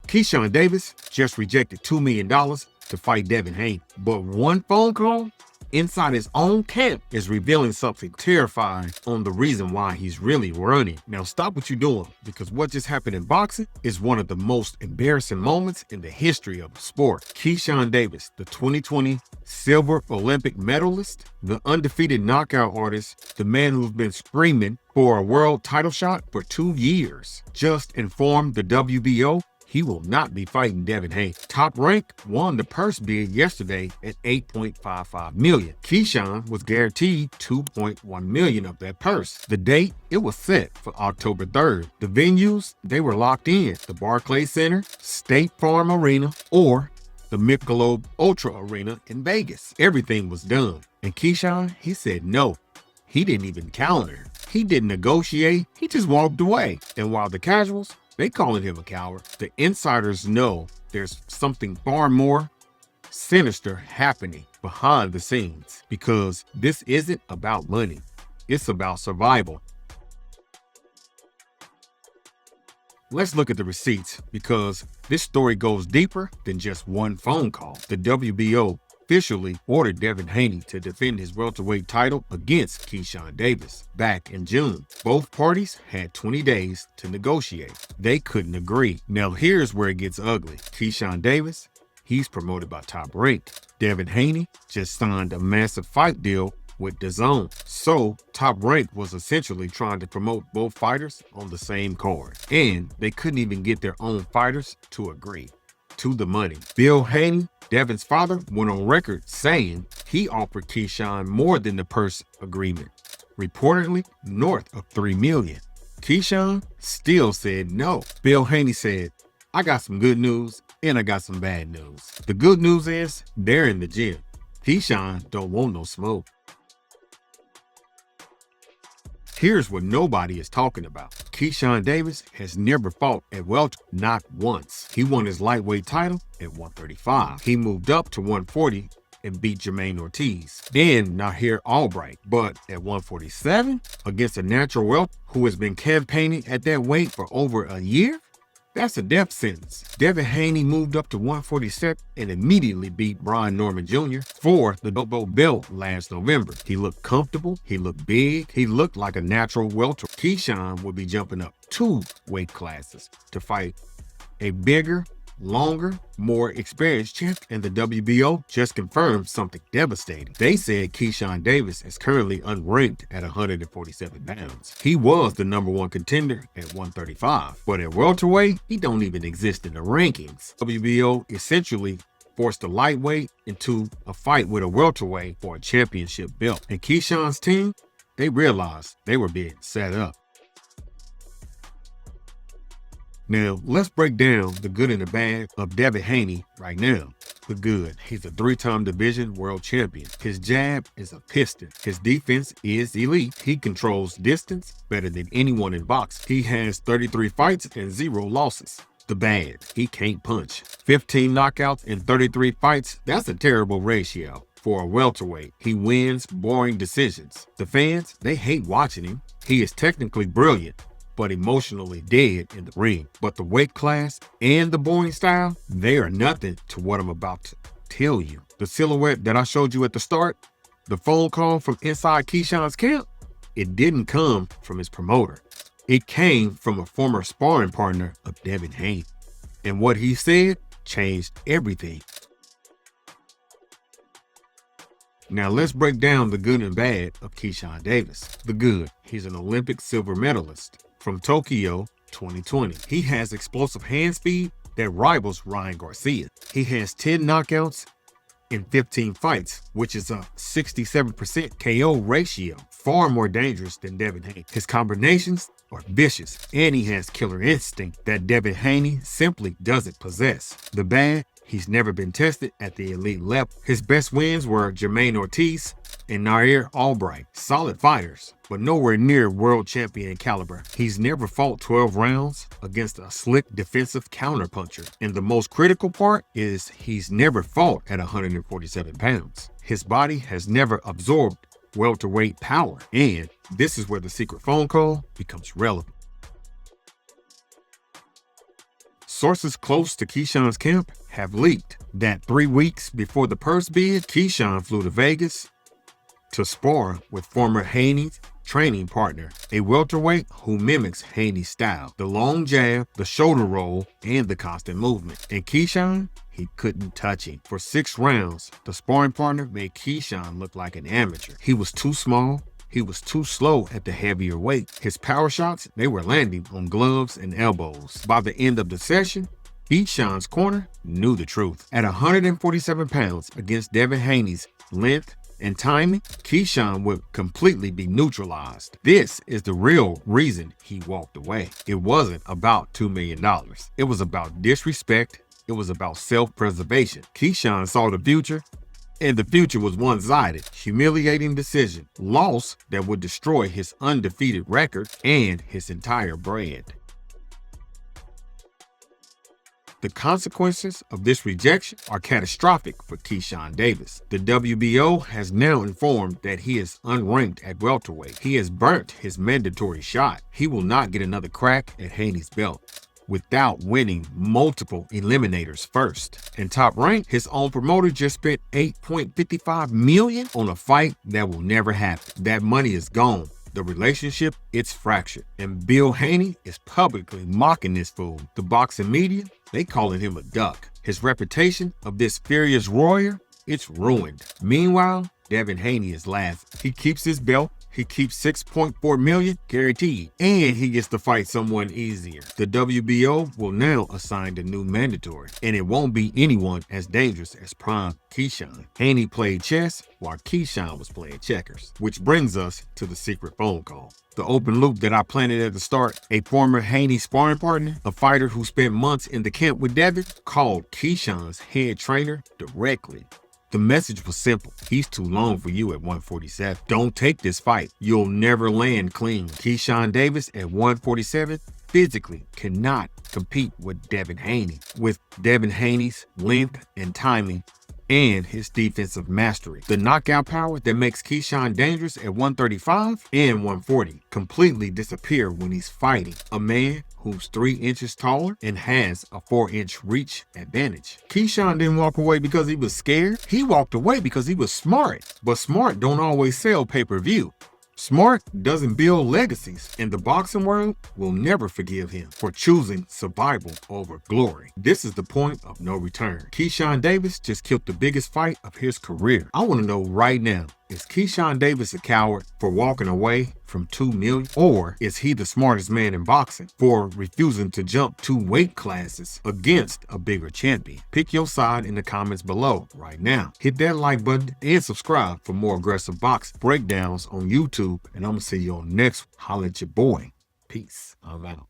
Keyshawn Davis just rejected $2 million to fight Devin Haney. But one phone call inside his own camp is revealing something terrifying on the reason why he's really running. Now stop what you're doing, because what just happened in boxing is one of the most embarrassing moments in the history of the sport. Keyshawn Davis, the 2020 silver Olympic medalist, the undefeated knockout artist, the man who's been screaming for a world title shot for 2 years, just informed the WBO he will not be fighting Devin Haney. Top Rank won the purse bid yesterday at $8.55 million. Keyshawn was guaranteed $2.1 million of that purse. The date, it was set for October 3rd. The venues, they were locked in: the Barclays Center, State Farm Arena, or the Michelob Ultra Arena in Vegas. Everything was done. And Keyshawn, he said no. He didn't even counter. He didn't negotiate. He just walked away. And while the casuals, they calling him a coward, the insiders know there's something far more sinister happening behind the scenes, because this isn't about money. It's about survival. Let's look at the receipts, because this story goes deeper than just one phone call. The WBO officially ordered Devin Haney to defend his welterweight title against Keyshawn Davis back in June. Both parties had 20 days to negotiate. They couldn't agree. Now here's where it gets ugly. Keyshawn Davis, he's promoted by Top Rank. Devin Haney just signed a massive fight deal with DAZN. So Top Rank was essentially trying to promote both fighters on the same card, and they couldn't even get their own fighters to agree to the money. Bill Haney, Devin's father, went on record saying he offered Keyshawn more than the purse agreement, reportedly north of $3 million. Keyshawn still said no. Bill Haney said, "I got some good news and I got some bad news. The good news is they're in the gym. Keyshawn don't want no smoke." Here's what nobody is talking about. Keyshawn Davis has never fought at welter, not once. He won his lightweight title at 135. He moved up to 140 and beat Jermaine Ortiz and Nahir Albright. But at 147, against a natural welter who has been campaigning at that weight for over a year, that's a death sentence. Devin Haney moved up to 147 and immediately beat Brian Norman Jr. for the double belt last November. He looked comfortable, he looked big, he looked like a natural welter. Keyshawn will be jumping up 2 weight classes to fight a bigger, longer, more experienced champ, and the WBO just confirmed something devastating. They said Keyshawn Davis is currently unranked at 147 pounds. He was the #1 contender at 135, but at welterweight, he don't even exist in the rankings. WBO essentially forced a lightweight into a fight with a welterweight for a championship belt. And Keyshawn's team, they realized they were being set up. Now, let's break down the good and the bad of Devin Haney right now. The good: he's a 3-time division world champion. His jab is a piston. His defense is elite. He controls distance better than anyone in boxing. He has 33 fights and 0 losses. The bad: he can't punch. 15 knockouts in 33 fights, that's a terrible ratio for a welterweight. He wins boring decisions. The fans, they hate watching him. He is technically brilliant, but emotionally dead in the ring. But the weight class and the boring style, they are nothing to what I'm about to tell you. The silhouette that I showed you at the start, the phone call from inside Keyshawn's camp, it didn't come from his promoter. It came from a former sparring partner of Devin Haney. And what he said changed everything. Now let's break down the good and bad of Keyshawn Davis. The good: he's an Olympic silver medalist from Tokyo 2020. He has explosive hand speed that rivals Ryan Garcia. He has 10 knockouts in 15 fights, which is a 67% KO ratio, far more dangerous than Devin Haney. His combinations are vicious, and he has killer instinct that Devin Haney simply doesn't possess. The bad: he's never been tested at the elite level. His best wins were Jermaine Ortiz and Nahir Albright. Solid fighters, but nowhere near world champion caliber. He's never fought 12 rounds against a slick defensive counterpuncher. And the most critical part is he's never fought at 147 pounds. His body has never absorbed welterweight power. And this is where the secret phone call becomes relevant. Sources close to Keyshawn's camp have leaked that 3 weeks before the purse bid, Keyshawn flew to Vegas to spar with former Haney's training partner, a welterweight who mimics Haney's style. The long jab, the shoulder roll, and the constant movement. And Keyshawn, he couldn't touch him. For 6 rounds, the sparring partner made Keyshawn look like an amateur. He was too small. He was too slow at the heavier weight. His power shots, they were landing on gloves and elbows. By the end of the session, Keyshawn's corner knew the truth. At 147 pounds against Devin Haney's length and timing, Keyshawn would completely be neutralized. This is the real reason he walked away. It wasn't about $2 million. It was about disrespect. It was about self-preservation. Keyshawn saw the future, and the future was one-sided. Humiliating decision. Loss that would destroy his undefeated record and his entire brand. The consequences of this rejection are catastrophic for Keyshawn Davis. The WBO has now informed that he is unranked at welterweight. He has burnt his mandatory shot. He will not get another crack at Haney's belt without winning multiple eliminators first. And Top Rank, his own promoter, just spent $8.55 million on a fight that will never happen. That money is gone. The relationship, it's fractured. And Bill Haney is publicly mocking this fool. The boxing media, they calling him a duck. His reputation of this furious warrior, it's ruined. Meanwhile, Devin Haney is laughing. He keeps his belt. He keeps $6.4 million guaranteed, and he gets to fight someone easier. The WBO will now assign the new mandatory, and it won't be anyone as dangerous as prime Keyshawn. Haney played chess while Keyshawn was playing checkers, which brings us to the secret phone call. The open loop that I planted at the start, a former Haney sparring partner, a fighter who spent months in the camp with Devin, called Keyshawn's head trainer directly. The message was simple. He's too long for you at 147. Don't take this fight. You'll never land clean. Keyshawn Davis at 147 physically cannot compete with Devin Haney. With Devin Haney's length and timing and his defensive mastery. The knockout power that makes Keyshawn dangerous at 135 and 140 completely disappear when he's fighting a man who's 3 inches taller and has a 4-inch reach advantage. Keyshawn didn't walk away because he was scared. He walked away because he was smart. But smart don't always sell pay-per-view. Smart doesn't build legacies, and the boxing world will never forgive him for choosing survival over glory. This is the point of no return. Keyshawn Davis just killed the biggest fight of his career. I want to know right now, is Keyshawn Davis a coward for walking away from $2 million? Or is he the smartest man in boxing for refusing to jump 2 weight classes against a bigger champion? Pick your side in the comments below right now. Hit that like button and subscribe for more aggressive box breakdowns on YouTube. And I'm going to see you on next. Holla at your boy. Peace. I'm out.